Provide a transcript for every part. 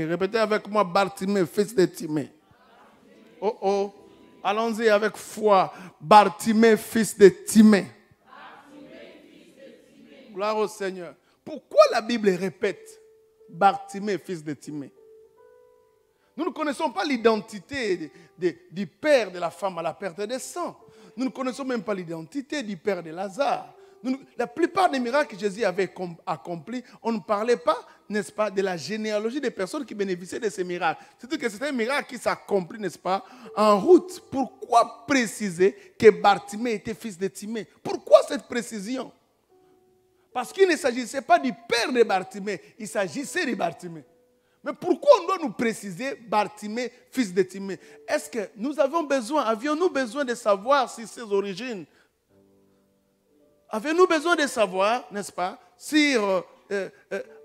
Répétez avec moi, Bartimée, fils de Timée. Oh oh. Allons-y avec foi. Bartimée, fils de Timée. Gloire au Seigneur. Pourquoi la Bible répète Bartimée, fils de Timée? Nous ne connaissons pas l'identité du père de la femme à la perte des sangs. Nous ne connaissons même pas l'identité du père de Lazare. La plupart des miracles que Jésus avait accomplis, on ne parlait pas, n'est-ce pas, de la généalogie des personnes qui bénéficiaient de ces miracles. C'est-à-dire que c'était un miracle qui s'accomplit, n'est-ce pas, en route. Pourquoi préciser que Bartimée était fils de Timée? Pourquoi cette précision? Parce qu'il ne s'agissait pas du père de Bartimée, il s'agissait de Bartimée. Mais pourquoi on doit nous préciser Bartimée, fils de Timée? Est-ce que avions-nous besoin de savoir sur ses origines? Avions-nous besoin de savoir, n'est-ce pas,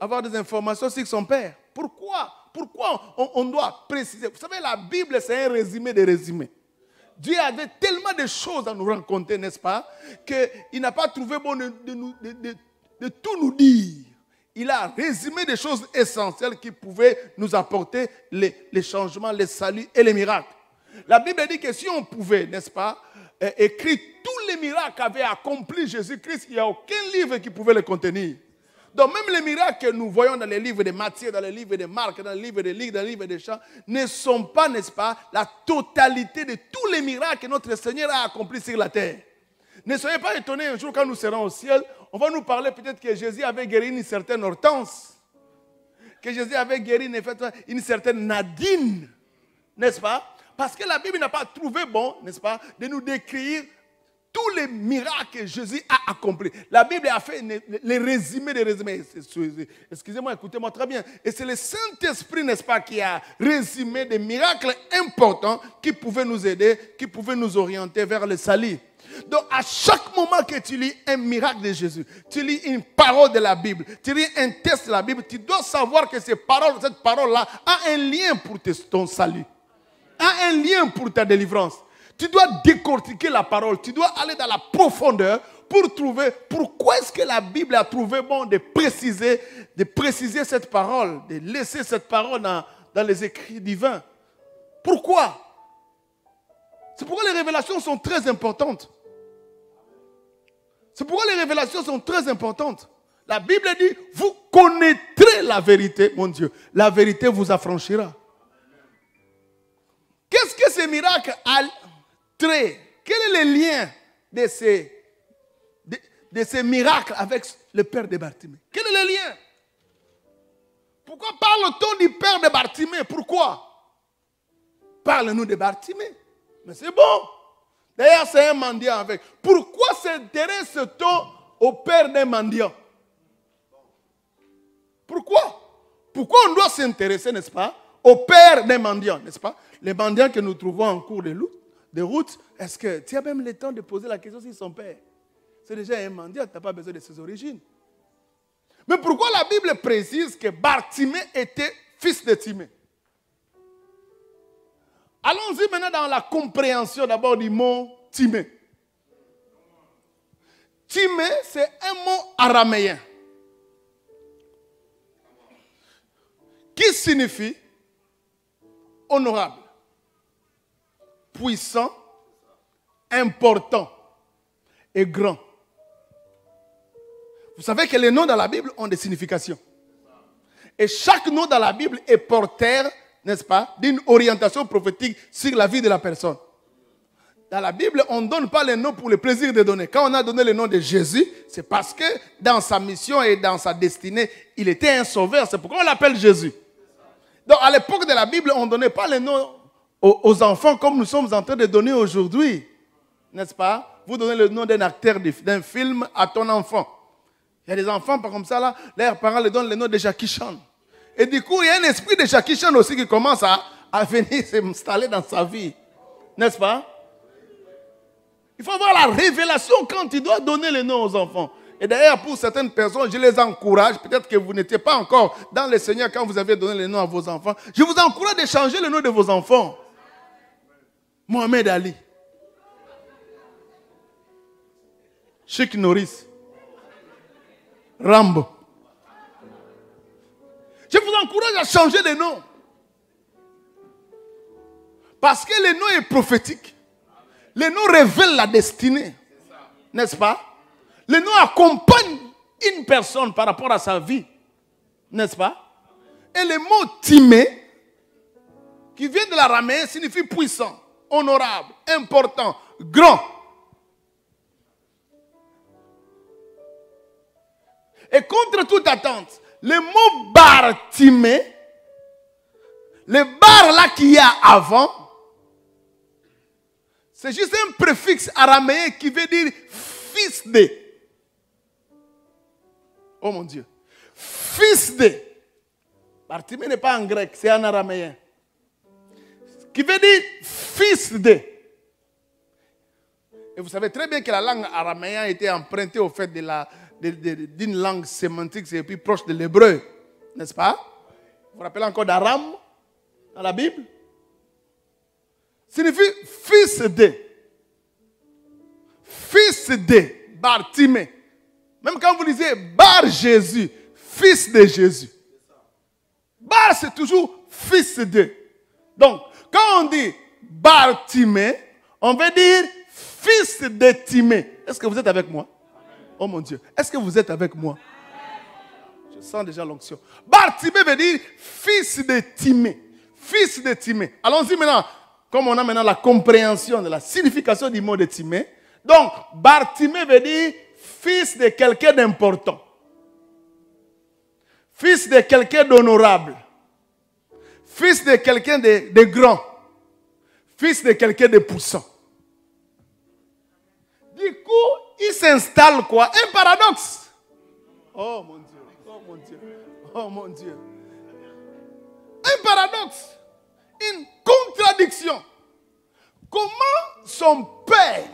avoir des informations sur son père? Pourquoi on doit préciser? Vous savez, la Bible, c'est un résumé des résumés. Dieu avait tellement de choses à nous raconter, n'est-ce pas, qu'il n'a pas trouvé bon de tout nous dire. Il a résumé des choses essentielles qui pouvaient nous apporter les changements, les saluts et les miracles. La Bible dit que si on pouvait, n'est-ce pas, écrire tous les miracles qu'avait accompli Jésus-Christ, il n'y a aucun livre qui pouvait les contenir. Donc même les miracles que nous voyons dans les livres de Matthieu, dans les livres de Marc, dans les livres de Luc, dans les livres de Jean, ne sont pas, n'est-ce pas, la totalité de tous les miracles que notre Seigneur a accomplis sur la terre. Ne soyez pas étonnés, un jour quand nous serons au ciel, on va nous parler peut-être que Jésus avait guéri une certaine Hortense, que Jésus avait guéri une certaine Nadine, n'est-ce pas? Parce que la Bible n'a pas trouvé bon, n'est-ce pas, de nous décrire tous les miracles que Jésus a accomplis. La Bible a fait les résumés des résumés. Excusez-moi, écoutez-moi très bien. Et c'est le Saint-Esprit, n'est-ce pas, qui a résumé des miracles importants qui pouvaient nous aider, qui pouvaient nous orienter vers le salut. Donc, à chaque moment que tu lis un miracle de Jésus, tu lis une parole de la Bible, tu lis un texte de la Bible, tu dois savoir que cette parole-là a un lien pour ton salut, a un lien pour ta délivrance. Tu dois décortiquer la parole, tu dois aller dans la profondeur pour trouver pourquoi est-ce que la Bible a trouvé bon de préciser cette parole, de laisser cette parole dans les écrits divins. Pourquoi? C'est pourquoi les révélations sont très importantes. C'est pourquoi les révélations sont très importantes. La Bible dit, vous connaîtrez la vérité, mon Dieu. La vérité vous affranchira. Qu'est-ce que ces miracles quel est le lien de ces miracles avec le père de Bartimée? Quel est le lien? Pourquoi parle-t-on du père de Bartimée? Pourquoi? Parle-nous de Bartimée. Mais c'est bon. D'ailleurs, c'est un mendiant avec. Pourquoi s'intéresse-t-on au père d'un mendiant? Pourquoi? Pourquoi on doit s'intéresser, n'est-ce pas, au père d'un mendiant, n'est-ce pas? Les mendiants que nous trouvons en cours de route, est-ce que tu as même le temps de poser la question sur son père? C'est déjà un mendiant, tu n'as pas besoin de ses origines. Mais pourquoi la Bible précise que Bartimée était fils de Timée? Allons-y maintenant dans la compréhension d'abord du mot Timée. Timée, c'est un mot araméen qui signifie honorable, puissant, important et grand. Vous savez que les noms dans la Bible ont des significations. Et chaque nom dans la Bible est porteur, n'est-ce pas, d'une orientation prophétique sur la vie de la personne. Dans la Bible, on ne donne pas les noms pour le plaisir de donner. Quand on a donné le nom de Jésus, c'est parce que dans sa mission et dans sa destinée, il était un sauveur. C'est pourquoi on l'appelle Jésus. Donc à l'époque de la Bible, on ne donnait pas les noms aux enfants comme nous sommes en train de donner aujourd'hui. N'est-ce pas? Vous donnez le nom d'un acteur d'un film à ton enfant. Il y a des enfants, par comme ça, là, leurs parents leur donnent le nom de Jackie Chan. Et du coup, il y a un esprit de Jackie Chan aussi qui commence à venir s'installer dans sa vie. N'est-ce pas? Il faut avoir la révélation quand tu dois donner le nom aux enfants. Et d'ailleurs, pour certaines personnes, je les encourage. Peut-être que vous n'étiez pas encore dans le Seigneur quand vous avez donné le nom à vos enfants. Je vous encourage de changer le nom de vos enfants. Mohamed Ali. Chuck Norris. Rambo. Je vous encourage à changer de nom. Parce que le nom est prophétique. Le nom révèle la destinée. N'est-ce pas? Le nom accompagne une personne par rapport à sa vie. N'est-ce pas? Et le mot Timée, qui vient de l'araméen, signifie puissant, honorable, important, grand. Et contre toute attente, le mot Bartimée, le bar là qu'il y a avant, c'est juste un préfixe araméen qui veut dire fils de. Oh mon Dieu. Fils de. Bartimée n'est pas en grec, c'est en araméen. Qui veut dire fils de. Et vous savez très bien que la langue araméenne a été empruntée au fait d'une langue sémantique, c'est plus proche de l'hébreu. N'est-ce pas? Vous vous rappelez encore d'Aram dans la Bible? Signifie fils de. Fils de Bartimée. Même quand vous lisez Bar Jésus, fils de Jésus. Bar, c'est toujours fils de. Donc, quand on dit Bartimée, on veut dire fils de Timée. Est-ce que vous êtes avec moi? Oh mon Dieu. Est-ce que vous êtes avec moi? Je sens déjà l'onction. Bartimée veut dire fils de Timée. Fils de Timée. Allons-y maintenant. Comme on a maintenant la compréhension de la signification du mot de Timée. Donc, Bartimée veut dire fils de quelqu'un d'important. Fils de quelqu'un d'honorable. Fils de quelqu'un de grand. Fils de quelqu'un de puissant. Du coup, il s'installe quoi? Un paradoxe. Oh mon Dieu, oh mon Dieu, oh mon Dieu. Un paradoxe. Une contradiction. Comment son père,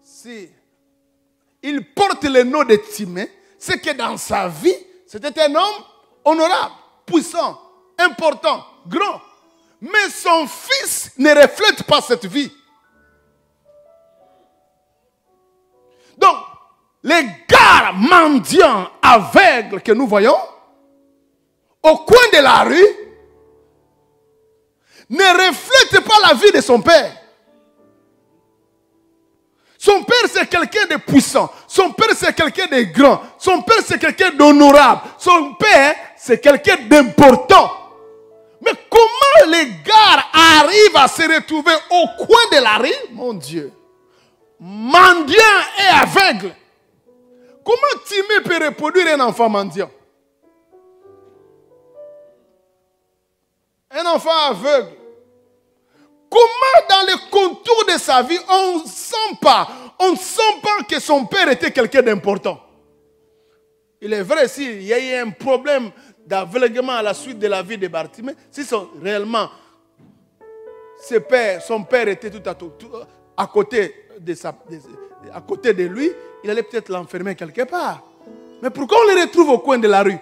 si il porte le nom de Timée, c'est que dans sa vie, c'était un homme honorable, puissant, important, grand. Mais son fils ne reflète pas cette vie. Donc, les gars mendiants aveugles que nous voyons, au coin de la rue, ne reflètent pas la vie de son père. Son père, c'est quelqu'un de puissant. Son père, c'est quelqu'un de grand. Son père, c'est quelqu'un d'honorable. Son père, c'est quelqu'un d'important. Mais comment les gars arrivent à se retrouver au coin de la rue? Mon Dieu. Mendiant et aveugle. Comment Timée peut reproduire un enfant mendiant? Un enfant aveugle. Comment dans le contour de sa vie, on ne sent pas que son père était quelqu'un d'important? Il est vrai, s'il y a eu un problème d'aveuglement à la suite de la vie de Bartimée, si réellement son père était tout à côté de lui, il allait peut-être l'enfermer quelque part. Mais pourquoi on le retrouve au coin de la rue?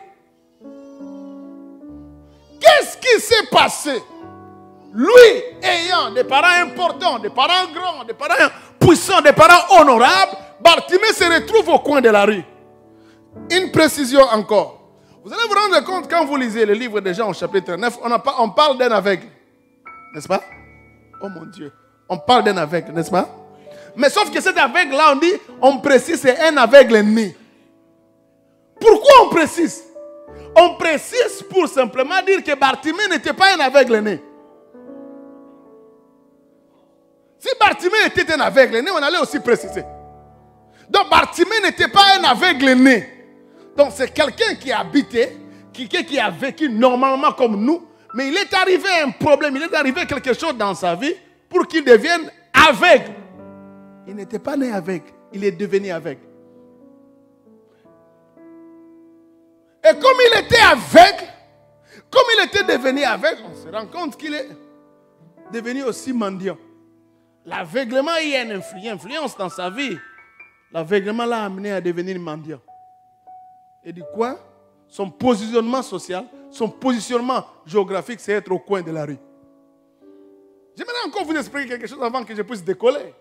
Qu'est-ce qui s'est passé? Lui, ayant des parents importants, des parents grands, des parents puissants, des parents honorables, Bartimée se retrouve au coin de la rue. Une précision encore. Vous allez vous rendre compte quand vous lisez le livre de Jean au chapitre 9, on parle d'un aveugle. N'est-ce pas? Oh mon Dieu. On parle d'un aveugle, n'est-ce pas? Mais sauf que cet aveugle-là, on précise, c'est un aveugle né. Pourquoi on précise? On précise pour simplement dire que Bartimée n'était pas un aveugle né. Si Bartimée était un aveugle né, on allait aussi préciser. Donc Bartimée n'était pas un aveugle né. Donc c'est quelqu'un qui a habité, qui a vécu normalement comme nous, mais il est arrivé un problème, il est arrivé quelque chose dans sa vie pour qu'il devienne aveugle. Il n'était pas né aveugle, il est devenu aveugle. Et comme il était aveugle, comme il était devenu aveugle, on se rend compte qu'il est devenu aussi mendiant. L'aveuglement, il y a une influence dans sa vie. L'aveuglement l'a amené à devenir mendiant. Et du coup, son positionnement social, son positionnement géographique, c'est être au coin de la rue. J'aimerais encore vous expliquer quelque chose avant que je puisse décoller.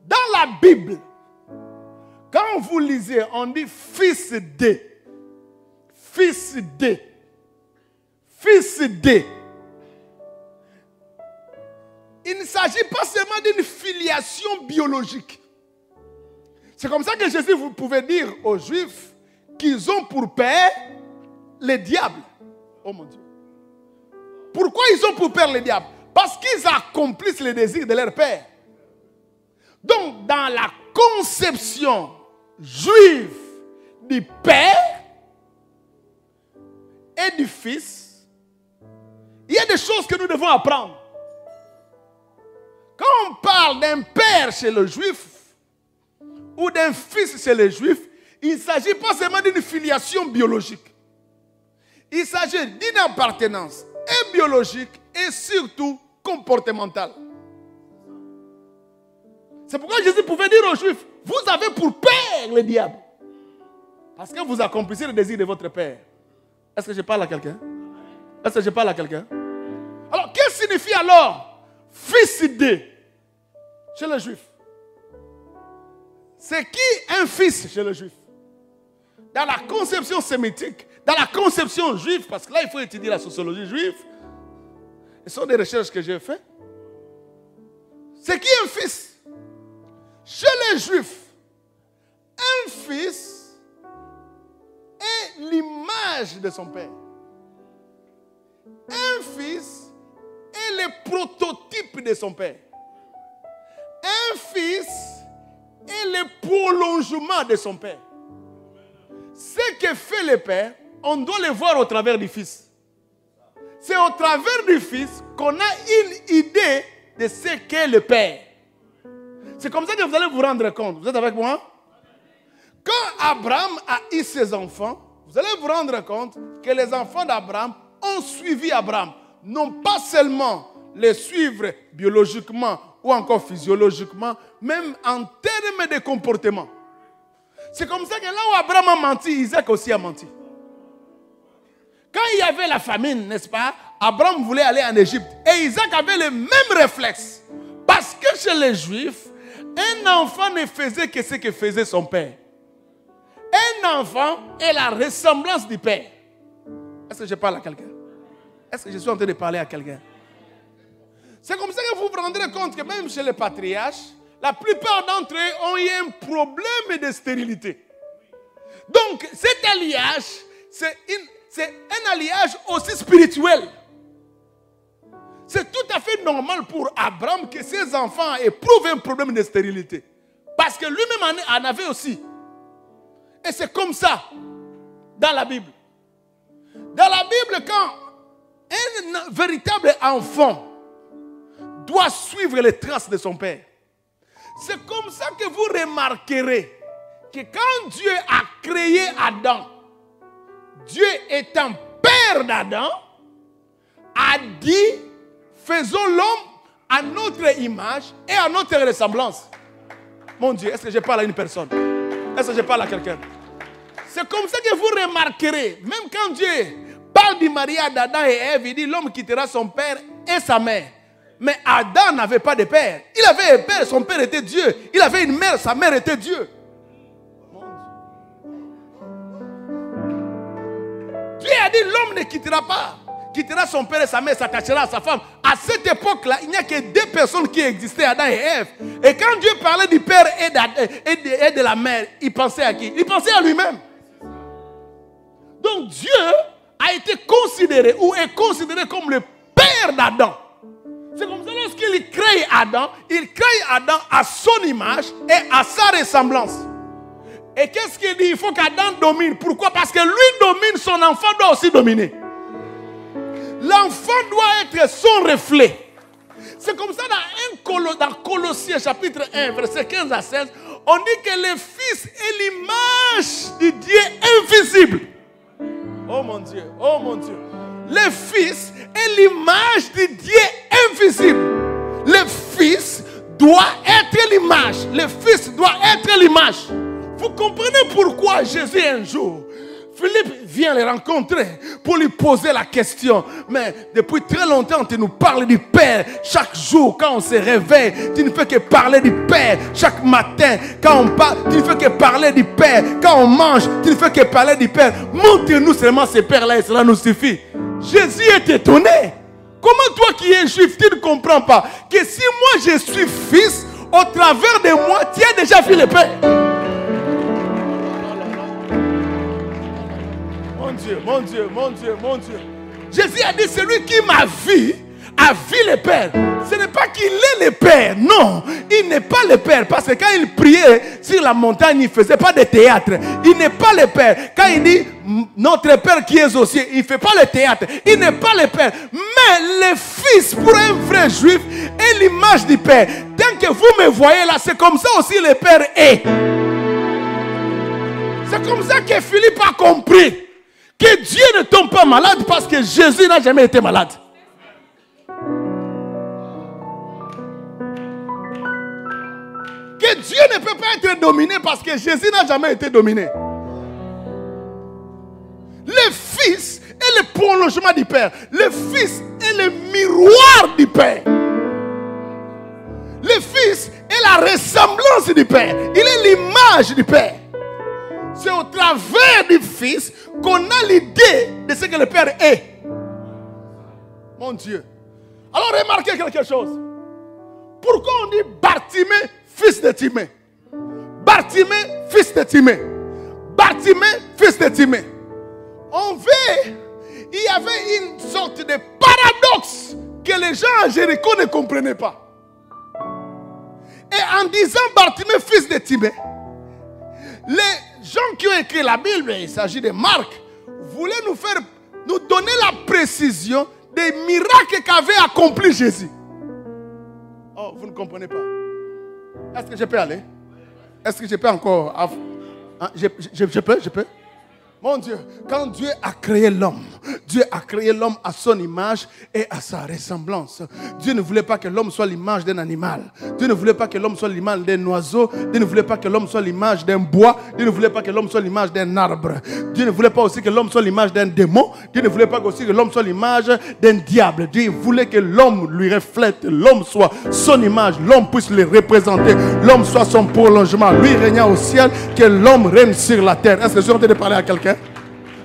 Dans la Bible, quand vous lisez, on dit fils de. fils de. Fils de. Il ne s'agit pas seulement d'une filiation biologique. C'est comme ça que Jésus vous pouvait dire aux Juifs qu'ils ont pour père le diable. Oh mon Dieu. Pourquoi ils ont pour père le diable? Parce qu'ils accomplissent les désirs de leur père. Donc, dans la conception juive du père et du fils, il y a des choses que nous devons apprendre. Quand on parle d'un père chez le juif ou d'un fils chez les juifs, il ne s'agit pas seulement d'une filiation biologique. Il s'agit d'une appartenance et biologique et surtout comportementale. C'est pourquoi Jésus pouvait dire aux Juifs, vous avez pour père le diable. Parce que vous accomplissez le désir de votre père. Est-ce que je parle à quelqu'un? Est-ce que je parle à quelqu'un? Alors, qu'est-ce que signifie alors fils de chez le juif? C'est qui un fils chez le juif? Dans la conception sémitique, dans la conception juive, parce que là, il faut étudier la sociologie juive. Ce sont des recherches que j'ai faites. C'est qui un fils? Chez les Juifs, un fils est l'image de son père. Un fils est le prototype de son père. Un fils est le prolongement de son père. Ce que fait le père, on doit le voir au travers du fils. C'est au travers du fils qu'on a une idée de ce qu'est le père. C'est comme ça que vous allez vous rendre compte. Vous êtes avec moi? Quand Abraham a eu ses enfants, vous allez vous rendre compte que les enfants d'Abraham ont suivi Abraham. Non pas seulement les suivre biologiquement ou encore physiologiquement, même en termes de comportement. C'est comme ça que là où Abraham a menti, Isaac aussi a menti. Quand il y avait la famine, n'est-ce pas, Abraham voulait aller en Égypte. Et Isaac avait le même réflexe. Parce que chez les Juifs, un enfant ne faisait que ce que faisait son père. Un enfant est la ressemblance du père. Est-ce que je parle à quelqu'un? Est-ce que je suis en train de parler à quelqu'un? C'est comme ça que vous vous rendrez compte que même chez les patriarches, la plupart d'entre eux ont eu un problème de stérilité. Donc cet alliage, c'est un alliage aussi spirituel. C'est tout à fait normal pour Abraham que ses enfants éprouvent un problème de stérilité. Parce que lui-même en avait aussi. Et c'est comme ça dans la Bible. Dans la Bible, quand un véritable enfant doit suivre les traces de son père, c'est comme ça que vous remarquerez que quand Dieu a créé Adam, Dieu étant père d'Adam, a dit, faisons l'homme à notre image et à notre ressemblance. Mon Dieu, est-ce que je parle à une personne? Est-ce que je parle à quelqu'un? C'est comme ça que vous remarquerez, même quand Dieu parle du mariage d'Adam et Ève, il dit l'homme quittera son père et sa mère. Mais Adam n'avait pas de père. Il avait un père, son père était Dieu. Il avait une mère, sa mère était Dieu. Dieu a dit l'homme ne quittera pas. Quittera son père et sa mère, s'attachera à sa femme. À cette époque-là, il n'y a que deux personnes qui existaient, Adam et Ève. Et quand Dieu parlait du père et de la mère, il pensait à qui? Il pensait à lui-même. Donc Dieu a été considéré ou est considéré comme le père d'Adam. C'est comme ça lorsqu'il crée Adam, il crée Adam à son image et à sa ressemblance. Et qu'est-ce qu'il dit? Il faut qu'Adam domine. Pourquoi? Parce que lui domine, son enfant doit aussi dominer. L'enfant doit être son reflet. C'est comme ça dans Colossiens chapitre 1, verset 15 à 16, on dit que le Fils est l'image du Dieu invisible. Oh mon Dieu, oh mon Dieu. Le Fils est l'image du Dieu invisible. Le Fils doit être l'image. Le Fils doit être l'image. Vous comprenez pourquoi Jésus un jour Philippe vient les rencontrer pour lui poser la question. Mais depuis très longtemps, tu nous parles du Père. Chaque jour, quand on se réveille, tu ne fais que parler du Père. Chaque matin, quand on parle, tu ne fais que parler du Père. Quand on mange, tu ne fais que parler du Père. Montre-nous seulement ces Pères-là et cela nous suffit. Jésus est étonné. Comment toi qui es juif, tu ne comprends pas que si moi je suis fils, au travers de moi, tu as déjà vu le Père. Mon Dieu, mon Dieu, mon Dieu, mon Dieu. Jésus a dit, celui qui m'a vu, a vu le Père. Ce n'est pas qu'il est le Père, non. Il n'est pas le Père. Parce que quand il priait sur la montagne, il ne faisait pas de théâtre. Il n'est pas le Père. Quand il dit, notre Père qui est aux cieux, il ne fait pas le théâtre. Il n'est pas le Père. Mais le Fils, pour un vrai juif, est l'image du Père. Tant que vous me voyez là, c'est comme ça aussi le Père est. C'est comme ça que Philippe a compris que Dieu ne tombe pas malade parce que Jésus n'a jamais été malade. Que Dieu ne peut pas être dominé parce que Jésus n'a jamais été dominé. Le Fils est le prolongement du Père. Le Fils est le miroir du Père. Le Fils est la ressemblance du Père. Il est l'image du Père. C'est au travers du Fils qu'on a l'idée de ce que le Père est. Mon Dieu. Alors remarquez quelque chose. Pourquoi on dit Bartimée, fils de Timée? Bartimée, fils de Timée. Bartimée, fils de Timée. On veut, il y avait une sorte de paradoxe que les gens à Jéricho ne comprenaient pas. Et en disant Bartimée, fils de Timée, les gens qui ont écrit la Bible, il s'agit de Marc, voulaient nous donner la précision des miracles qu'avait accompli Jésus. Oh, vous ne comprenez pas. Est-ce que je peux aller? Est-ce que je peux encore? Hein? Je peux? Mon Dieu, quand Dieu a créé l'homme, Dieu a créé l'homme à son image et à sa ressemblance. Dieu ne voulait pas que l'homme soit l'image d'un animal. Dieu ne voulait pas que l'homme soit l'image d'un oiseau. Dieu ne voulait pas que l'homme soit l'image d'un bois. Dieu ne voulait pas que l'homme soit l'image d'un arbre. Dieu ne voulait pas aussi que l'homme soit l'image d'un démon. Dieu ne voulait pas aussi que l'homme soit l'image d'un diable. Dieu voulait que l'homme lui reflète, l'homme soit son image, l'homme puisse le représenter, l'homme soit son prolongement, lui régnant au ciel, que l'homme règne sur la terre. Est-ce que je suis en train de parler à quelqu'un?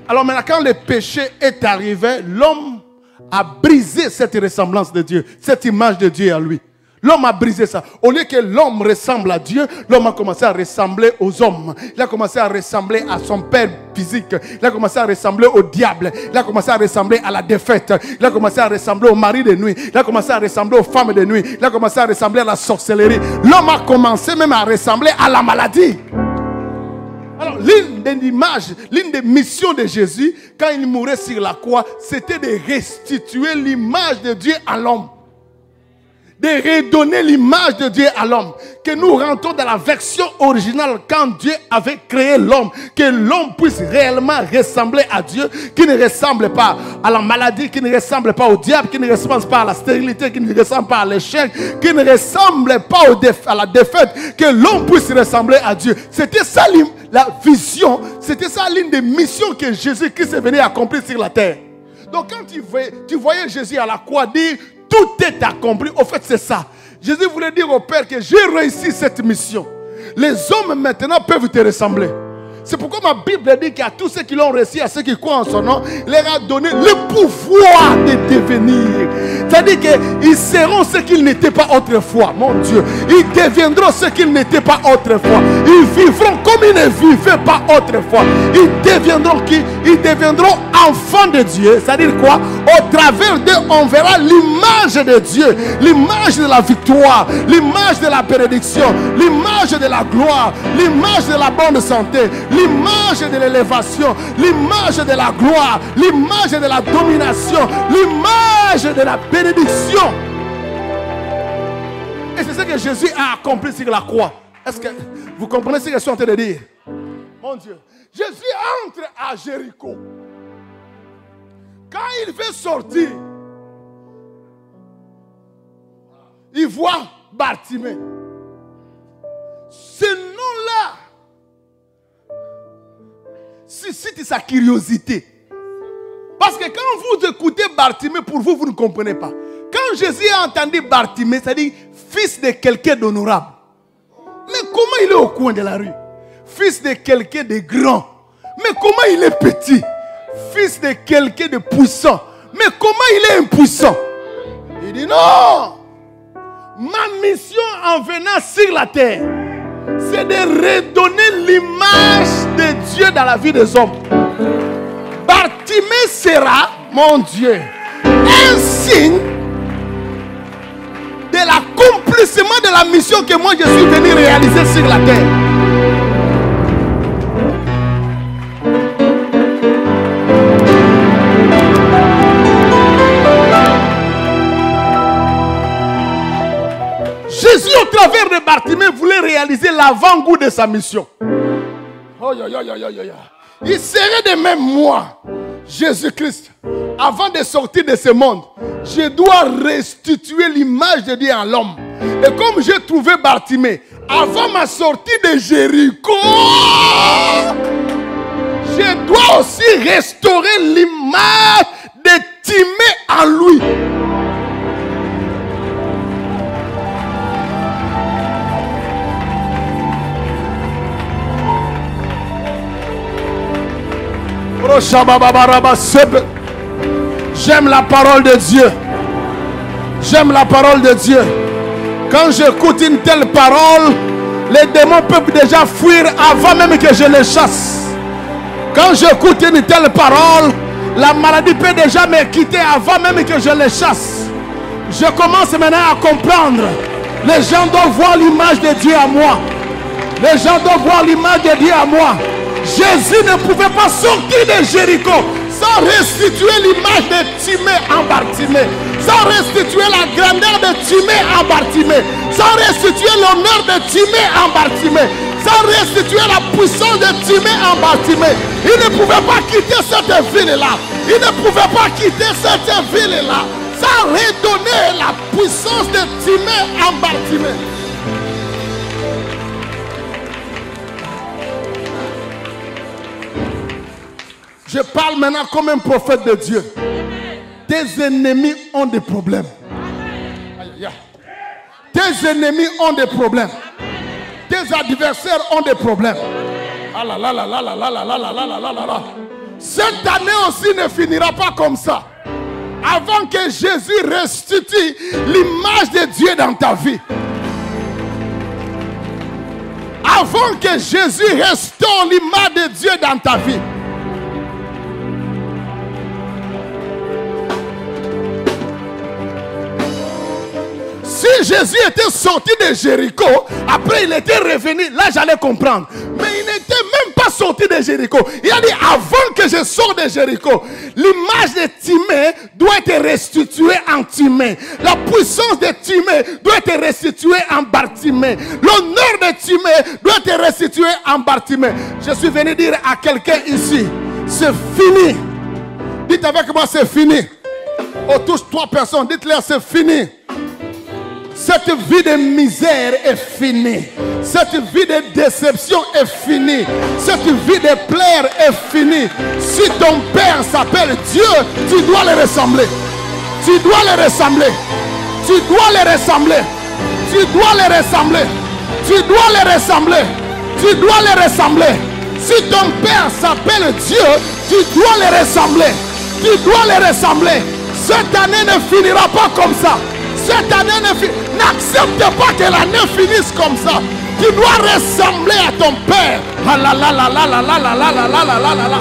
Alors maintenant, quand le péché est arrivé, l'homme a brisé cette ressemblance de Dieu, cette image de Dieu à lui. L'homme a brisé ça. Au lieu que l'homme ressemble à Dieu, l'homme a commencé à ressembler aux hommes. Il a commencé à ressembler à son père physique. Il a commencé à ressembler au diable. Il a commencé à ressembler à la défaite. Il a commencé à ressembler au mari de nuit. Il a commencé à ressembler aux femmes de nuit. Il a commencé à ressembler à la sorcellerie. L'homme a commencé même à ressembler à la maladie. Alors, l'une des images, l'une des missions de Jésus, quand il mourait sur la croix, c'était de restituer l'image de Dieu à l'homme. De redonner l'image de Dieu à l'homme. Que nous rentrons dans la version originale quand Dieu avait créé l'homme. Que l'homme puisse réellement ressembler à Dieu. Qui ne ressemble pas à la maladie, qui ne ressemble pas au diable, qui ne ressemble pas à la stérilité, qui ne ressemble pas à l'échec, qui ne ressemble pas à la défaite. Que l'homme puisse ressembler à Dieu. C'était ça la vision. C'était ça l'une des missions que Jésus-Christ est venu accomplir sur la terre. Donc quand tu voyais Jésus à la croix dire tout est accompli. Au fait, c'est ça. Jésus voulait dire au Père que j'ai réussi cette mission. Les hommes maintenant peuvent te ressembler. C'est pourquoi ma Bible dit qu'à tous ceux qui l'ont reçu, à ceux qui croient en son nom, il leur a donné le pouvoir de devenir. C'est-à-dire qu'ils seront ce qu'ils n'étaient pas autrefois. Mon Dieu. Ils deviendront ce qu'ils n'étaient pas autrefois. Ils vivront comme ils ne vivaient pas autrefois. Ils deviendront qui? Ils deviendront enfants de Dieu. C'est-à-dire quoi? Au travers d'eux, on verra l'image de Dieu. L'image de la victoire. L'image de la bénédiction. L'image de la gloire. L'image de la bonne santé. L'image de l'élévation, l'image de la gloire, l'image de la domination, l'image de la bénédiction. Et c'est ce que Jésus a accompli sur la croix. Est-ce que vous comprenez ce que je suis en train de dire? Mon Dieu. Jésus entre à Jéricho. Quand il veut sortir, il voit Bartimée. Ce nom-là suscite sa curiosité. Parce que quand vous écoutez Bartimée, pour vous, vous ne comprenez pas. Quand Jésus a entendu Bartimée, c'est-à-dire fils de quelqu'un d'honorable. Mais comment il est au coin de la rue? Fils de quelqu'un de grand. Mais comment il est petit? Fils de quelqu'un de puissant. Mais comment il est impuissant? Il dit non. Ma mission en venant sur la terre, c'est de redonner l'image de Dieu dans la vie des hommes. Bartimée sera, mon Dieu, un signe de l'accomplissement de la mission que moi je suis venu réaliser sur la terre. Jésus, au travers de Bartimée, voulait réaliser l'avant-goût de sa mission. Oh, il serait de même moi, Jésus-Christ, avant de sortir de ce monde, je dois restituer l'image de Dieu en l'homme. Et comme j'ai trouvé Bartimée, avant ma sortie de Jéricho, je dois aussi restaurer l'image de Timée en lui. J'aime la parole de Dieu. J'aime la parole de Dieu. Quand j'écoute une telle parole, les démons peuvent déjà fuir avant même que je les chasse. Quand j'écoute une telle parole, la maladie peut déjà me quitter avant même que je les chasse. Je commence maintenant à comprendre. Les gens doivent voir l'image de Dieu à moi. Les gens doivent voir l'image de Dieu à moi. Jésus ne pouvait pas sortir de Jéricho sans restituer l'image de Timée en Bartimée, sans restituer la grandeur de Timée en Bartimée, sans restituer l'honneur de Timée en Bartimée, sans restituer la puissance de Timée en Bartimée. Il ne pouvait pas quitter cette ville-là. Il ne pouvait pas quitter cette ville-là sans redonner la puissance de Timée en Bartimée. Je parle maintenant comme un prophète de Dieu. Tes ennemis ont des problèmes. Tes ennemis ont des problèmes. Tes adversaires ont des problèmes. Cette année aussi ne finira pas comme ça. Avant que Jésus restitue l'image de Dieu dans ta vie. Avant que Jésus restaure l'image de Dieu dans ta vie. Si Jésus était sorti de Jéricho, après il était revenu, là j'allais comprendre. Mais il n'était même pas sorti de Jéricho. Il a dit avant que je sorte de Jéricho, l'image de Timée doit être restituée en Timée. La puissance de Timée doit être restituée en Bartimée. L'honneur de Timée doit être restitué en Bartimée. Je suis venu dire à quelqu'un ici, c'est fini. Dites avec moi, c'est fini. On touche 3 personnes, dites-leur c'est fini. Cette vie de misère est finie. Cette vie de déception est finie. Cette vie de plaire est finie. Si ton père s'appelle Dieu, tu dois le ressembler. Tu dois le ressembler. Tu dois le ressembler. Tu dois le ressembler. Tu dois le ressembler. Tu dois le ressembler. Si ton père s'appelle Dieu, tu dois le ressembler. Tu dois le ressembler. Cette année ne finira pas comme ça. Cette année ne finira. N'accepte pas que l'année finisse comme ça. Tu dois ressembler à ton père. Ah là là là là là là là là là là là là là.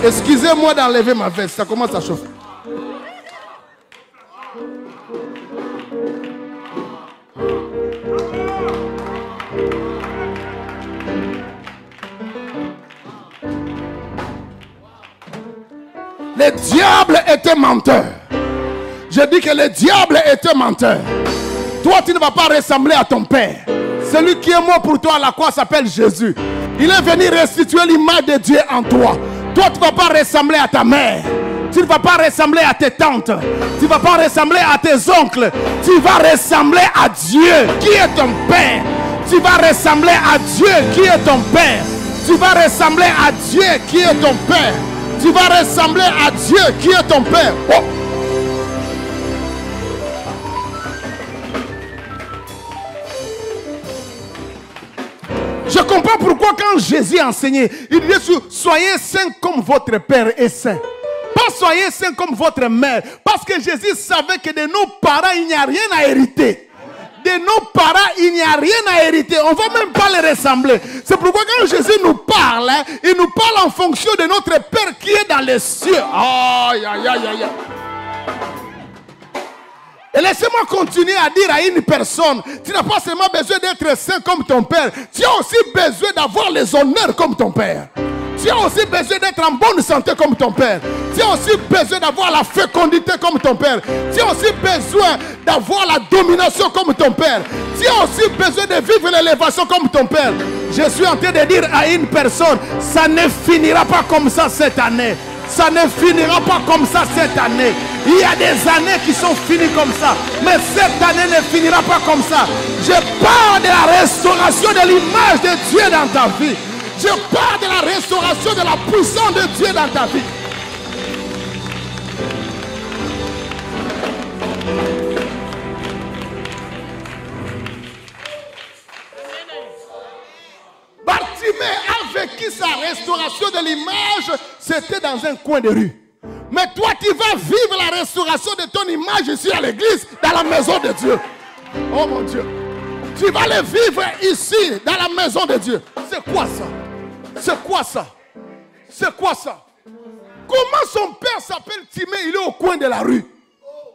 Excusez-moi d'enlever ma veste, ça commence à chauffer. Le diable était menteur. Je dis que le diable était menteur. Toi, tu ne vas pas ressembler à ton père. Celui qui est mort pour toi à la croix s'appelle Jésus. Il est venu restituer l'image de Dieu en toi. Toi, tu ne vas pas ressembler à ta mère. Tu ne vas pas ressembler à tes tantes. Tu ne vas pas ressembler à tes oncles. Tu vas ressembler à Dieu qui est ton Père. Tu vas ressembler à Dieu qui est ton Père. Tu vas ressembler à Dieu qui est ton Père. Tu vas ressembler à Dieu qui est ton Père. Oh. Je comprends pourquoi quand Jésus enseignait, il disait soyez saints comme votre Père est saint. Pas soyez saints comme votre mère. Parce que Jésus savait que de nos parents, il n'y a rien à hériter. De nos parents, il n'y a rien à hériter. On ne va même pas les ressembler. C'est pourquoi quand Jésus nous parle, hein, il nous parle en fonction de notre Père qui est dans les cieux. Aïe, aïe, aïe, aïe. Et laissez-moi continuer à dire à une personne, tu n'as pas seulement besoin d'être saint comme ton Père, tu as aussi besoin d'avoir les honneurs comme ton Père. Tu as aussi besoin d'être en bonne santé comme ton Père. Tu as aussi besoin d'avoir la fécondité comme ton Père. Tu as aussi besoin d'avoir la domination comme ton Père. Tu as aussi besoin de vivre l'élévation comme ton Père. Je suis en train de dire à une personne, ça ne finira pas comme ça cette année. Ça ne finira pas comme ça cette année. Il y a des années qui sont finies comme ça. Mais cette année ne finira pas comme ça. Je parle de la restauration de l'image de Dieu dans ta vie. Je parle de la restauration de la puissance de Dieu dans ta vie. Bartimée a vécu sa restauration de l'image, c'était dans un coin de rue. Mais toi, tu vas vivre la restauration de ton image ici à l'église, dans la maison de Dieu. Oh mon Dieu. Tu vas le vivre ici, dans la maison de Dieu. C'est quoi ça? C'est quoi ça? C'est quoi ça? Comment son père s'appelle Timée? Il est au coin de la rue.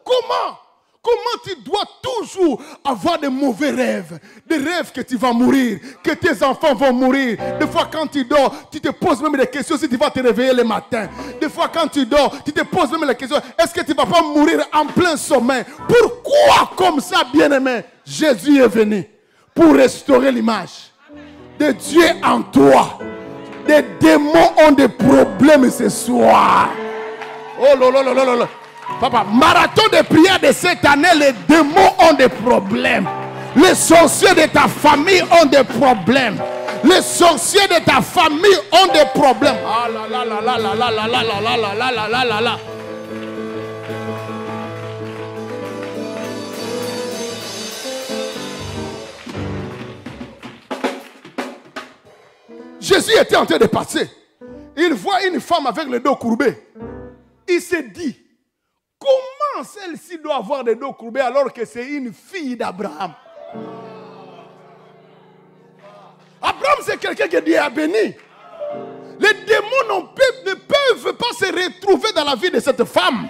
Comment? Comment tu dois toujours avoir de mauvais rêves? Des rêves que tu vas mourir, que tes enfants vont mourir. Des fois quand tu dors, tu te poses même des questions si tu vas te réveiller le matin. Des fois quand tu dors, tu te poses même la question, est-ce que tu ne vas pas mourir en plein sommeil? Pourquoi comme ça, bien-aimé? Jésus est venu pour restaurer l'image de Dieu en toi. Des démons ont des problèmes ce soir. Oh là là là là là. Papa, marathon de prière de cette année, les démons ont des problèmes. Les sorciers de ta famille ont des problèmes. Les sorciers de ta famille ont des problèmes. Ah là là là là là là là là là là là là là là là. Jésus était en train de passer. Il voit une femme avec le dos courbé. Il s'est dit, comment celle-ci doit avoir le dos courbé alors que c'est une fille d'Abraham? Abraham, c'est quelqu'un qui est Dieu a béni. Les démons ne peuvent pas se retrouver dans la vie de cette femme.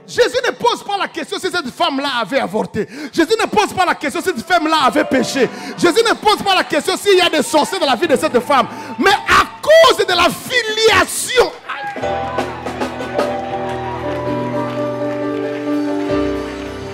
Jésus ne pose pas la question si cette femme-là avait avorté. Jésus ne pose pas la question si cette femme-là avait péché. Jésus ne pose pas la question s'il y a des sorciers dans la vie de cette femme. Mais à cause de la filiation.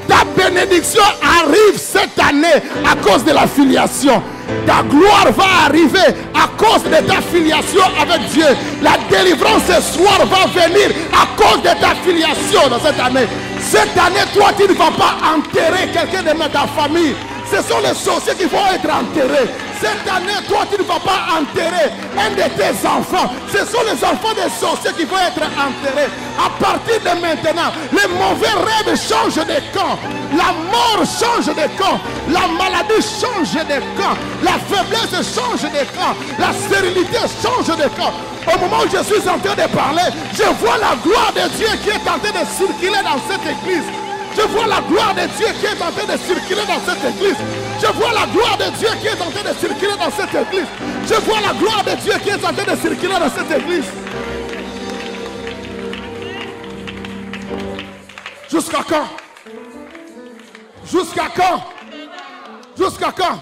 Ta bénédiction arrive cette année à cause de la filiation. Ta gloire va arriver à cause de ta filiation avec Dieu. La délivrance ce soir va venir à cause de ta filiation dans cette année. Cette année, toi, tu ne vas pas enterrer quelqu'un de ta famille. Ce sont les sorciers qui vont être enterrés. Cette année, toi, tu ne vas pas enterrer un de tes enfants. Ce sont les enfants des sorciers qui vont être enterrés. À partir de maintenant, les mauvais rêves changent de camp. La mort change de camp. La maladie change de camp. La faiblesse change de camp. La stérilité change de camp. Au moment où je suis en train de parler, je vois la gloire de Dieu qui est en train de circuler dans cette église. Je vois la gloire de Dieu qui est en train de circuler dans cette église. Je vois la gloire de Dieu qui est en train de circuler dans cette église. Je vois la gloire de Dieu qui est en train de circuler dans cette église. Jusqu'à quand? Jusqu'à quand? Jusqu'à quand?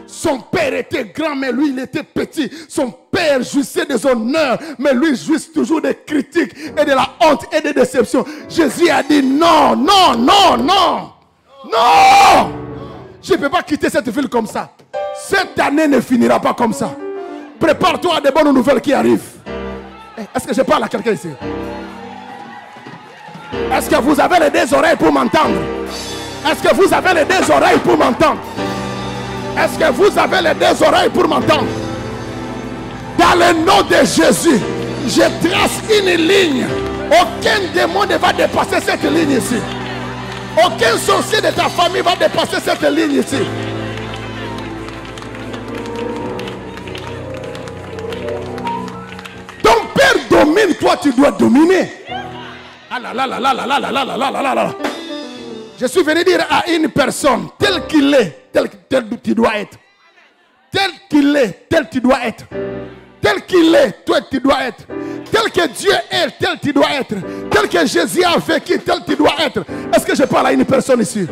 Son père était grand, mais lui, il était petit. Son père jouissait des honneurs, mais lui jouissait toujours des critiques et de la honte et des déceptions. Jésus a dit non, non, non, non, non. Je ne peux pas quitter cette ville comme ça. Cette année ne finira pas comme ça. Prépare-toi à des bonnes nouvelles qui arrivent. Est-ce que je parle à quelqu'un ici? Est-ce que vous avez les deux oreilles pour m'entendre? Est-ce que vous avez les deux oreilles pour m'entendre? Est-ce que vous avez les deux oreilles pour m'entendre? Dans le nom de Jésus, je trace une ligne. Aucun démon ne va dépasser cette ligne ici. Aucun sorcier de ta famille va dépasser cette ligne ici. Ton père domine, toi tu dois dominer. Ah là là là là là là là là là là là. Je suis venu dire à une personne, tel qu'il est, tel tu dois être. Tel qu'il est, tel tu dois être. Tel qu'il est, toi tu dois être. Tel que Dieu est, tel tu dois être. Tel que Jésus a vécu, tel tu dois être. Est-ce que je parle à une personne ici?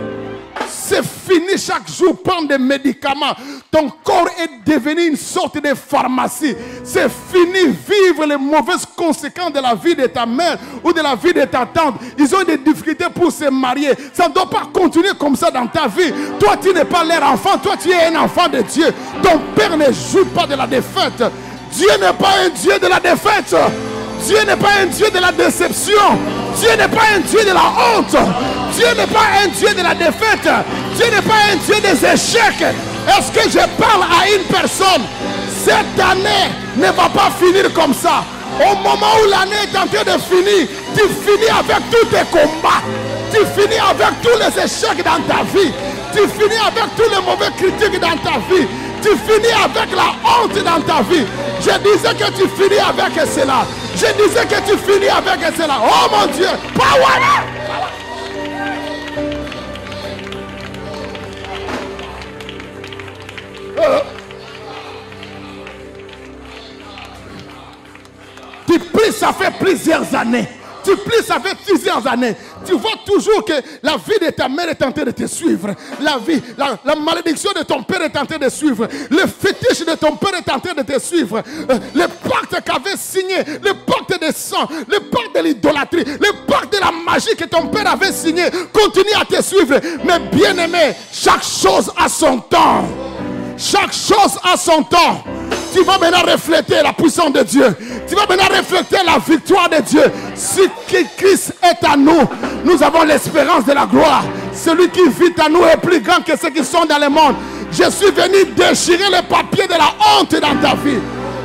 C'est fini chaque jour prendre des médicaments. Ton corps est devenu une sorte de pharmacie. C'est fini vivre les mauvaises conséquences de la vie de ta mère ou de la vie de ta tante. Ils ont des difficultés pour se marier. Ça ne doit pas continuer comme ça dans ta vie. Toi, tu n'es pas leur enfant. Toi, tu es un enfant de Dieu. Ton père ne joue pas de la défaite. Dieu n'est pas un Dieu de la défaite. Dieu n'est pas un Dieu de la déception. Dieu n'est pas un Dieu de la honte. Dieu n'est pas un Dieu de la défaite. Dieu n'est pas un Dieu des échecs. Est-ce que je parle à une personne? Cette année ne va pas finir comme ça. Au moment où l'année est en train de finir, tu finis avec tous tes combats. Tu finis avec tous les échecs dans ta vie. Tu finis avec tous les mauvais critiques dans ta vie. Tu finis avec la honte dans ta vie. Je disais que tu finis avec cela. Je disais que tu finis avec cela. Oh mon Dieu. Power. Tu pries, ça fait plusieurs années. Tu pries, ça fait plusieurs années. Tu vois toujours que la vie de ta mère est en train de te suivre. La malédiction de ton père est en train de suivre. Le fétiche de ton père est en train de te suivre. Le pacte qu'avait signé, le pacte de sang, le pacte de l'idolâtrie, le pacte de la magie que ton père avait signé continue à te suivre. Mais bien aimé, chaque chose a son temps. Chaque chose a son temps. Tu vas maintenant refléter la puissance de Dieu. Tu vas maintenant refléter la victoire de Dieu. Si Christ est à nous, nous avons l'espérance de la gloire. Celui qui vit à nous est plus grand que ceux qui sont dans le monde. Je suis venu déchirer le papier de la honte dans ta vie.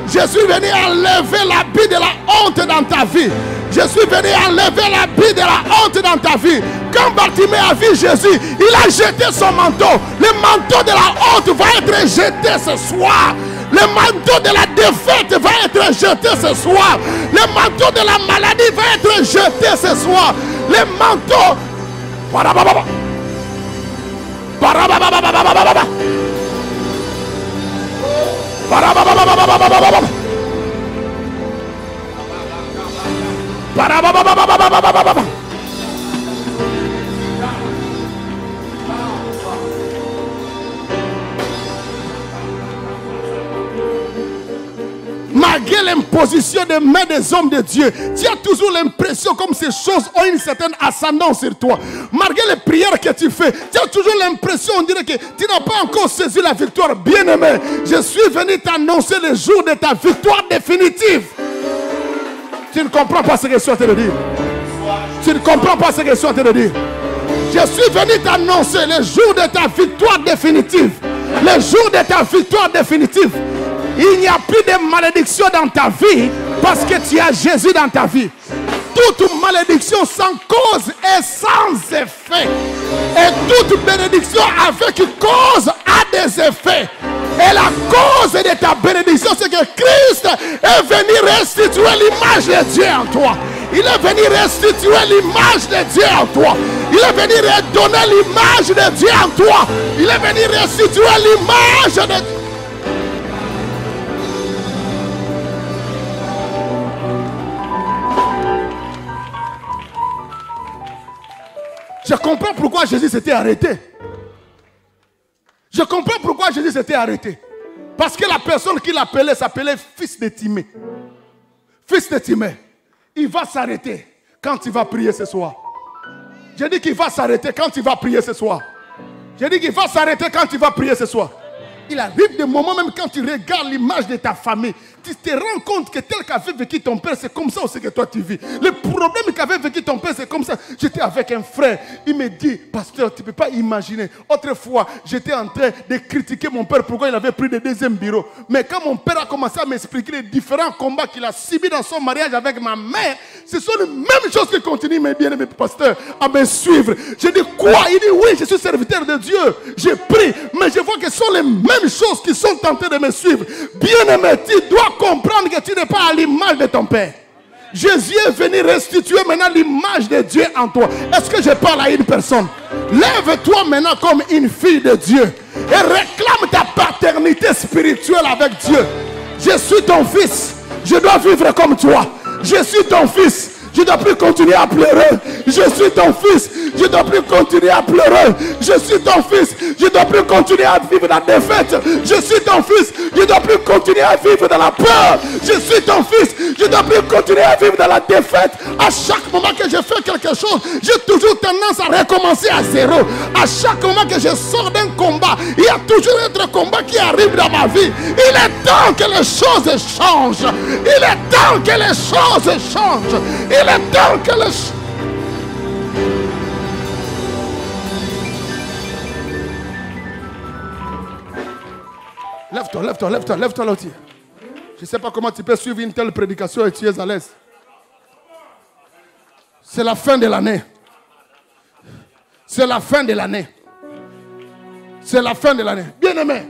Je suis venu enlever l'habit de la honte dans ta vie. Je suis venu enlever l'habit de la honte dans ta vie. Quand Bartimée a vu Jésus, il a jeté son manteau. Le manteau de la honte va être jeté ce soir. Le manteau de la défaite va être jeté ce soir. Le manteau de la maladie va être jeté ce soir. Le manteau. Malgré l'imposition des mains des hommes de Dieu, tu as toujours l'impression comme ces choses ont une certaine ascendance sur toi. Malgré les prières que tu fais, tu as toujours l'impression, on dirait que tu n'as pas encore saisi la victoire. Bien-aimé, je suis venu t'annoncer le jour de ta victoire définitive. Tu ne comprends pas ce que je suis en train de dire. Tu ne comprends pas ce que je suis en train de dire. Je suis venu t'annoncer le jour de ta victoire définitive. Le jour de ta victoire définitive. Il n'y a plus de malédiction dans ta vie parce que tu as Jésus dans ta vie. Toute malédiction sans cause est sans effet. Et toute bénédiction avec cause a des effets. Et la cause de ta bénédiction, c'est que Christ est venu restituer l'image de Dieu en toi. Il est venu restituer l'image de Dieu en toi. Il est venu redonner l'image de Dieu en toi. Il est venu restituer l'image de Dieu. Je comprends pourquoi Jésus s'était arrêté. Je comprends pourquoi Jésus s'était arrêté. Parce que la personne qui l'appelait s'appelait fils de Timée. Fils de Timée. Il va s'arrêter quand il va prier ce soir. Je dis qu'il va s'arrêter quand il va prier ce soir. Je dis qu'il va s'arrêter quand il va prier ce soir. Il arrive des moments même quand tu regardes l'image de ta famille, tu te rends compte que tel qu'avait vécu ton père, c'est comme ça aussi que toi tu vis. Le problème qu'avait vécu ton père, c'est comme ça. J'étais avec un frère, il me dit, pasteur, tu ne peux pas imaginer. Autrefois, j'étais en train de critiquer mon père pourquoi il avait pris le deuxième bureau. Mais quand mon père a commencé à m'expliquer les différents combats qu'il a subis dans son mariage avec ma mère, ce sont les mêmes choses qui continuent, mes bien-aimés pasteurs, à me suivre. Je dis quoi? Il dit oui, je suis serviteur de Dieu. J'ai pris, mais je vois que ce sont les mêmes choses qui sont en train de me suivre. Bien-aimé, tu dois comprendre que tu n'es pas à l'image de ton père. Jésus est venu restituer maintenant l'image de Dieu en toi. Est-ce que je parle à une personne? Lève-toi maintenant comme une fille de Dieu et réclame ta paternité spirituelle avec Dieu. Je suis ton fils, je dois vivre comme toi. Je suis ton fils, je ne dois plus continuer à pleurer. Je suis ton fils, je ne dois plus continuer à pleurer. Je suis ton fils, je ne dois plus continuer à vivre la défaite. Je suis ton fils, je ne dois plus continuer à vivre dans la peur. Je suis ton fils, je ne dois plus continuer à vivre dans la défaite. À chaque moment que je fais quelque chose, j'ai toujours tendance à recommencer à zéro. À chaque moment que je sors d'un combat, il y a toujours un autre combat qui arrive dans ma vie. Il est temps que les choses changent. Il est temps que les choses changent. Il est temps que les choses... Lève-toi, lève-toi, lève-toi, lève-toi là. Je ne sais pas comment tu peux suivre une telle prédication et tu es à l'aise. C'est la fin de l'année. C'est la fin de l'année. C'est la fin de l'année. Bien-aimé,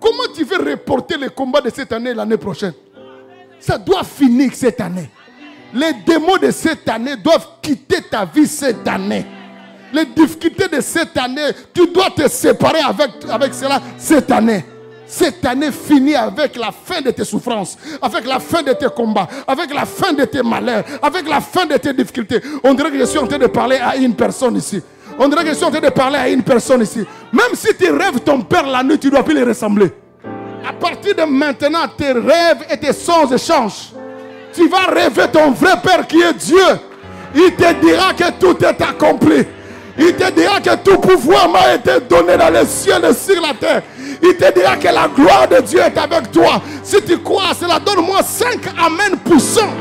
comment tu veux reporter les combats de cette année l'année prochaine? Ça doit finir cette année. Les démons de cette année doivent quitter ta vie cette année. Les difficultés de cette année, tu dois te séparer avec cela cette année. Cette année finit avec la fin de tes souffrances, avec la fin de tes combats, avec la fin de tes malheurs, avec la fin de tes difficultés. On dirait que je suis en train de parler à une personne ici. On dirait que je suis en train de parler à une personne ici. Même si tu rêves ton père la nuit, tu ne dois plus le ressembler. À partir de maintenant, tes rêves et tes songes changent. Tu vas rêver ton vrai père qui est Dieu. Il te dira que tout est accompli. Il te dira que tout pouvoir m'a été donné dans les cieux et sur la terre. Il te dira que la gloire de Dieu est avec toi. Si tu crois à cela, donne-moi 5 amen poussants.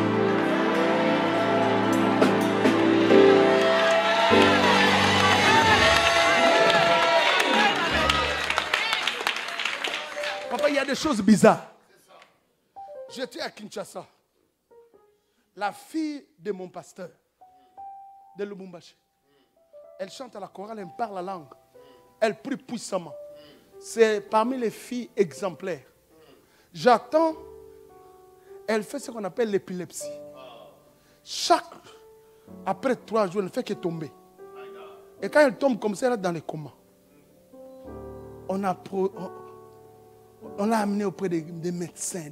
Papa, il y a des choses bizarres. J'étais à Kinshasa. La fille de mon pasteur, de Lubumbashi, elle chante à la chorale, elle parle la langue. Elle prie puissamment. C'est parmi les filles exemplaires. J'attends. Elle fait ce qu'on appelle l'épilepsie. Après 3 jours, elle ne fait que tomber. Et quand elle tombe comme ça, elle est dans les comas. On l'a amenée auprès des médecins.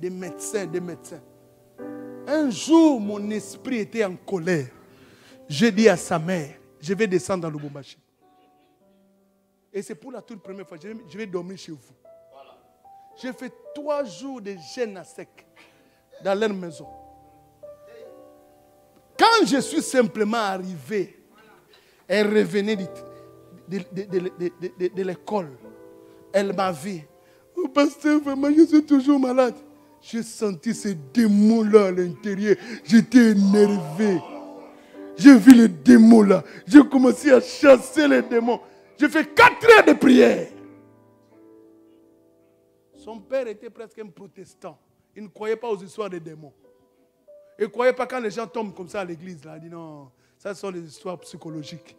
Un jour, mon esprit était en colère. J'ai dit à sa mère, je vais descendre dans le Lubumbashi. Et c'est pour la toute première fois, je vais dormir chez vous. Voilà. J'ai fait 3 jours de jeûne à sec dans leur maison. Quand je suis simplement arrivé, elle revenait de l'école. Elle m'a vu. Oh, pasteur, vraiment, je suis toujours malade. J'ai senti ces démons-là à l'intérieur. J'étais énervé. J'ai vu les démons là. J'ai commencé à chasser les démons. J'ai fait 4 heures de prière. Son père était presque un protestant. Il ne croyait pas aux histoires des démons. Il ne croyait pas quand les gens tombent comme ça à l'église. Là. Il dit non, ça sont des histoires psychologiques.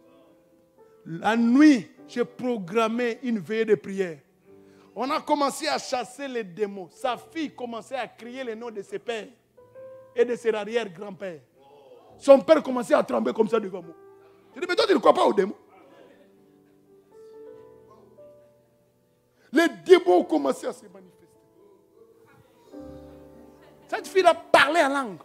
La nuit, j'ai programmé une veillée de prière. On a commencé à chasser les démons. Sa fille commençait à crier les noms de ses pères et de ses arrière-grands-pères. Son père commençait à trembler comme ça devant moi. Je dis, mais toi, tu ne crois pas aux démons? Les démons ont commencé à se manifester. Cette fille a parlé en langue.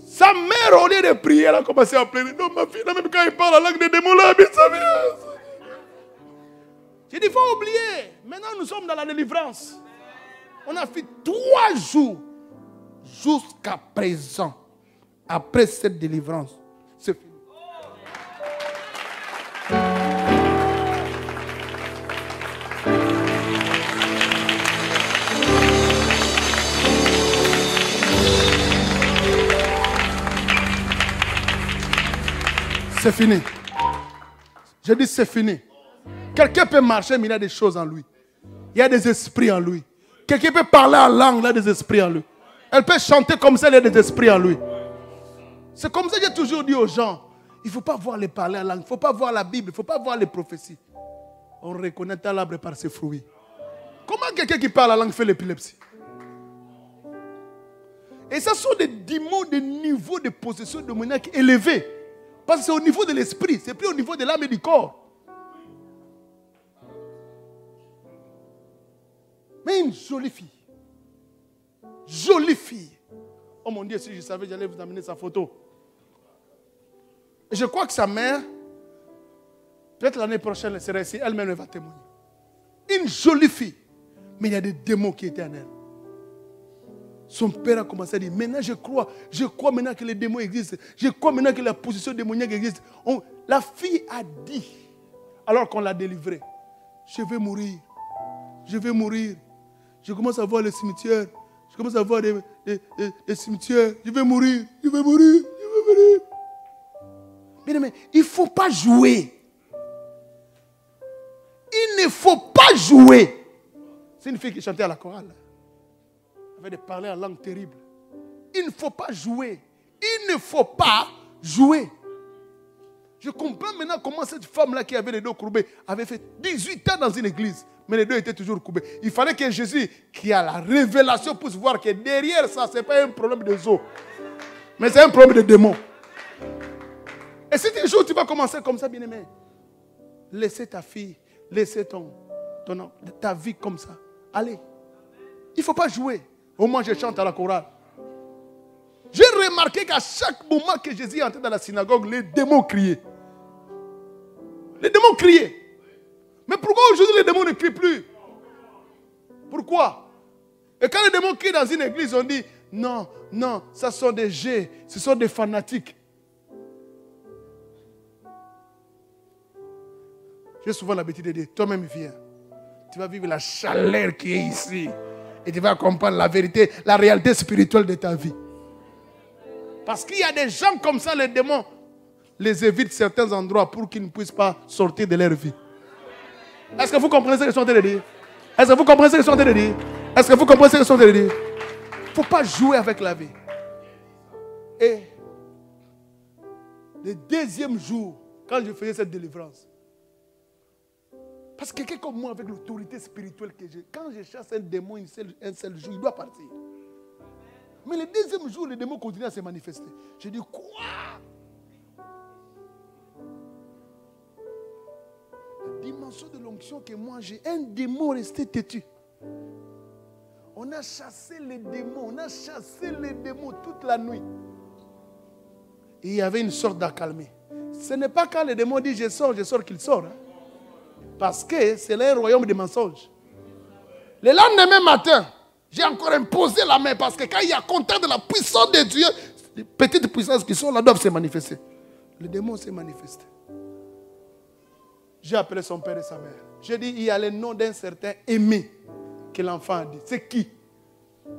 Sa mère, au lieu de prier, elle a commencé à pleurer. Non, ma fille, même quand elle parle en langue des démons, là, ça vient. J'ai dit, il faut oublier. Maintenant, nous sommes dans la délivrance. On a fait 3 jours jusqu'à présent. Après cette délivrance, c'est fini. C'est fini. Je dis c'est fini. Quelqu'un peut marcher, mais il a des choses en lui. Il y a des esprits en lui. Quelqu'un peut parler en langue, il a des esprits en lui. Elle peut chanter comme ça, il y a des esprits en lui. C'est comme ça que j'ai toujours dit aux gens, il ne faut pas voir les parler en langue, il ne faut pas voir la Bible, il ne faut pas voir les prophéties. On reconnaît un arbre par ses fruits. Comment quelqu'un qui parle en langue fait l'épilepsie? Et ça sont des démons de niveau de possession démoniaque élevé. Parce que c'est au niveau de l'esprit, c'est plus au niveau de l'âme et du corps. Mais une jolie fille. Jolie fille. Oh mon Dieu, si je savais, j'allais vous amener sa photo. Et je crois que sa mère, peut-être l'année prochaine, elle sera ici, elle-même va témoigner. Une jolie fille. Mais il y a des démons qui étaient en elle. Son père a commencé à dire, maintenant je crois maintenant que les démons existent. Je crois maintenant que la position démoniaque existe. La fille a dit, alors qu'on l'a délivrée, je vais mourir. Je vais mourir. Je commence à voir les cimetières. Je commence à voir des cimetières. Je vais mourir. Je vais mourir. Je vais mourir. Mais il ne faut pas jouer. Il ne faut pas jouer. C'est une fille qui chantait à la chorale. Elle avait parler en langue terrible. Il ne faut pas jouer. Il ne faut pas jouer. Je comprends maintenant comment cette femme-là qui avait les dos courbés avait fait 18 ans dans une église. Mais les deux étaient toujours courbés. Il fallait que Jésus, qui a la révélation, puisse voir que derrière ça, ce n'est pas un problème de os. Mais c'est un problème de démon. Et si un jour tu vas commencer comme ça, bien-aimé, laissez ta fille, laissez ta vie comme ça. Allez. Il ne faut pas jouer. Au moins, je chante à la chorale. J'ai remarqué qu'à chaque moment que Jésus entrait dans la synagogue, les démons criaient. Les démons criaient. Mais pourquoi aujourd'hui les démons ne crient plus? Pourquoi? Et quand les démons crient dans une église, on dit, non, non, ce sont des jets, ce sont des fanatiques. J'ai souvent l'habitude de dire, toi-même viens. Tu vas vivre la chaleur qui est ici. Et tu vas comprendre la vérité, la réalité spirituelle de ta vie. Parce qu'il y a des gens comme ça, les démons les évitent certains endroits pour qu'ils ne puissent pas sortir de leur vie. Est-ce que vous comprenez ce que je suis en train de dire? Est-ce que vous comprenez ce que je suis en train de dire? Est-ce que vous comprenez ce que je suis en train de dire? Il ne faut pas jouer avec la vie. Et le deuxième jour, quand je faisais cette délivrance, parce que quelqu'un comme moi, avec l'autorité spirituelle que j'ai, quand je chasse un démon un seul jour, il doit partir. Mais le deuxième jour, le démon continue à se manifester. Je dis, quoi? La dimension de l'onction que moi j'ai, un démon resté têtu. On a chassé les démons toute la nuit. Et il y avait une sorte d'accalmie. Ce n'est pas quand le démon dit je sors qu'il sort. Hein. Parce que c'est là un royaume de mensonges. Le lendemain matin, j'ai encore imposé la main parce que quand il y a contact de la puissance de Dieu, les petites puissances qui sont là doivent se manifester. Le démon s'est manifesté. J'ai appelé son père et sa mère. J'ai dit, il y a le nom d'un certain Aimé que l'enfant a dit. C'est qui?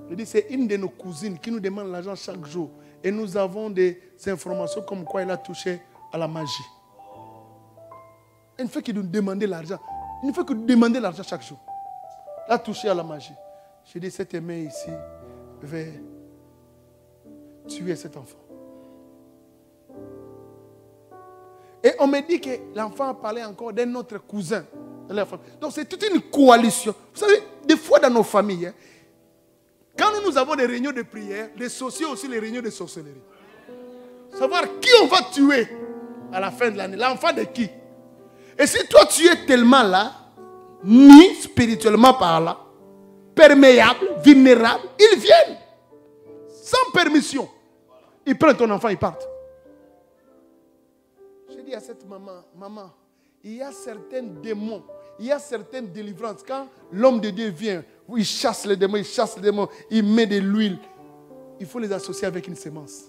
J'ai dit, c'est une de nos cousines qui nous demande l'argent chaque jour. Et nous avons des informations comme quoi il a touché à la magie. Il ne fait que nous demander l'argent. Il ne fait que nous demander l'argent chaque jour. Il a touché à la magie. J'ai dit, cet Aimé ici va tuer cet enfant. Et on me dit que l'enfant a parlé encore d'un autre cousin. Donc c'est toute une coalition. Vous savez, des fois dans nos familles, hein, quand nous avons des réunions de prière, les sorciers aussi les réunions de sorcellerie. Savoir qui on va tuer à la fin de l'année. L'enfant de qui? Et si toi tu es tellement là, ni spirituellement parlant, perméable, vulnérable, ils viennent. Sans permission. Ils prennent ton enfant, ils partent. J'ai dit à cette maman, il y a certains démons, il y a certaines délivrances. Quand l'homme de Dieu vient, il chasse les démons, il met de l'huile. Il faut les associer avec une sémence.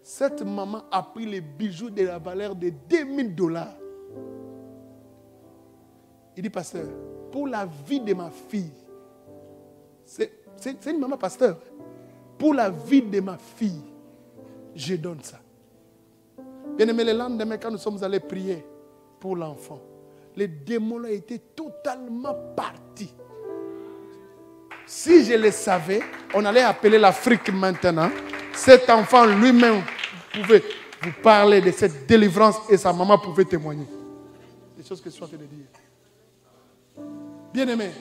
Cette maman a pris les bijoux de la valeur de $2000. Il dit, pasteur, pour la vie de ma fille, c'est une maman pasteur, pour la vie de ma fille, je donne ça. Bien aimé, le lendemain, quand nous sommes allés prier pour l'enfant, les démons là étaient totalement partis. Si je le savais, on allait appeler l'Afrique maintenant. Cet enfant lui-même pouvait vous parler de cette délivrance et sa maman pouvait témoigner. Des choses que je suis en train de dire. Bien aimé,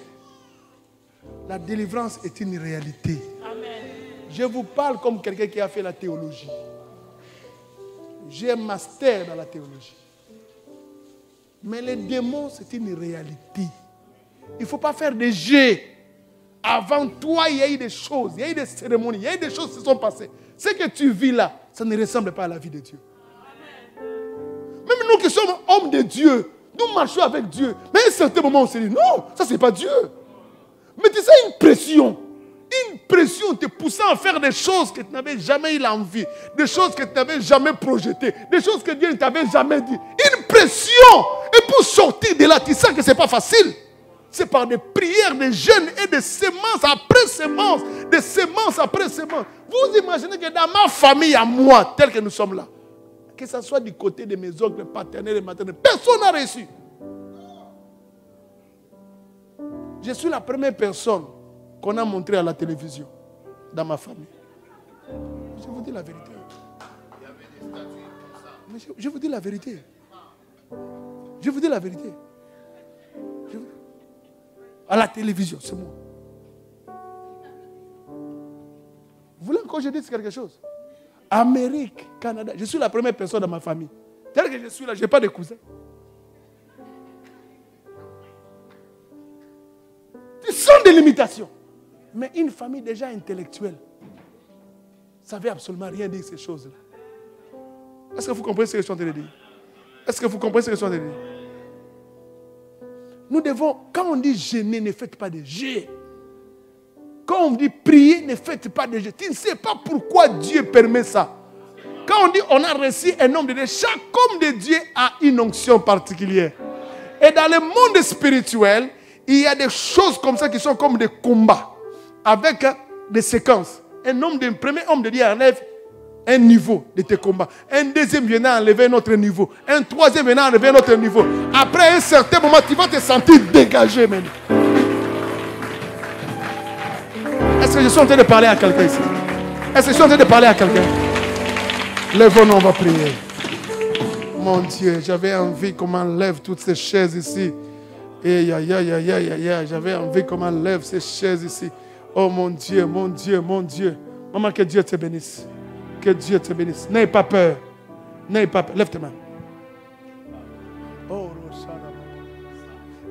la délivrance est une réalité. Amen. Je vous parle comme quelqu'un qui a fait la théologie. J'ai un master dans la théologie. Mais les démons, c'est une réalité. Il ne faut pas faire des jeux. Avant toi, il y a eu des choses, il y a eu des cérémonies, il y a eu des choses qui se sont passées. Ce que tu vis là, ça ne ressemble pas à la vie de Dieu. Même nous qui sommes hommes de Dieu, nous marchons avec Dieu. Mais à un certain moment, on se dit, non, ça c'est pas Dieu. Mais tu sais, une pression te poussant à faire des choses que tu n'avais jamais eu l'envie, des choses que tu n'avais jamais projetées, des choses que Dieu ne t'avait jamais dit. Une pression. Et pour sortir de là, tu sais que ce n'est pas facile. C'est par des prières, des jeûnes et des semences après semences, des semences après semences. Vous imaginez que dans ma famille, à moi, tel que nous sommes là, que ce soit du côté de mes oncles paternels et maternels, personne n'a reçu. Je suis la première personne qu'on a montrée à la télévision dans ma famille. Je vous dis la vérité. Je vous dis la vérité. Je vous dis la vérité. À la télévision, c'est moi. Vous voulez encore que je dise quelque chose? Amérique, Canada, je suis la première personne dans ma famille. Tel que je suis là, je n'ai pas de cousins. Ce sont des limitations. Mais une famille déjà intellectuelle, ça ne veut absolument rien dire ces choses-là. Est-ce que vous comprenez ce que je suis en train de dire? Est-ce que vous comprenez ce que je suis en train de dire? Nous devons, quand on dit jeûner, ne faites pas de jeûne. Quand on dit prier, ne faites pas de jeûne. Tu ne sais pas pourquoi Dieu permet ça. Quand on dit on a reçu un homme de Dieu, chaque homme de Dieu a une onction particulière. Et dans le monde spirituel, il y a des choses comme ça qui sont comme des combats, avec des séquences. Un premier homme de Dieu enlève un niveau de tes combats. Un deuxième vient enlever un autre niveau. Un troisième vient enlever un autre niveau. Après un certain moment, tu vas te sentir dégagé même. Est-ce que je suis en train de parler à quelqu'un ici? Est-ce que je suis en train de parler à quelqu'un? Lève-nous, on va prier. Mon Dieu, j'avais envie qu'on m'enlève toutes ces chaises ici. Et j'avais envie qu'on m'enlève ces chaises ici. Oh mon Dieu, mon Dieu, mon Dieu. Maman, que Dieu te bénisse. Que Dieu te bénisse. N'aie pas peur. N'aie pas peur. Lève tes mains. Oh,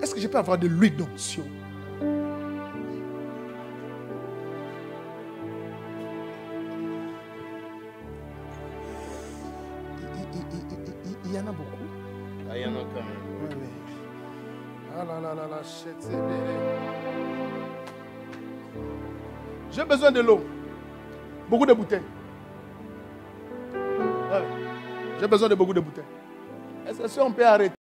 est-ce que je peux avoir de l'huile d'onction? Il y en a beaucoup. Ah, il y en a quand même. Oui, oui. Ah là là là là, j'ai besoin de l'eau. Beaucoup de bouteilles. Ouais. J'ai besoin de beaucoup de bouteilles. Est-ce que si on peut arrêter?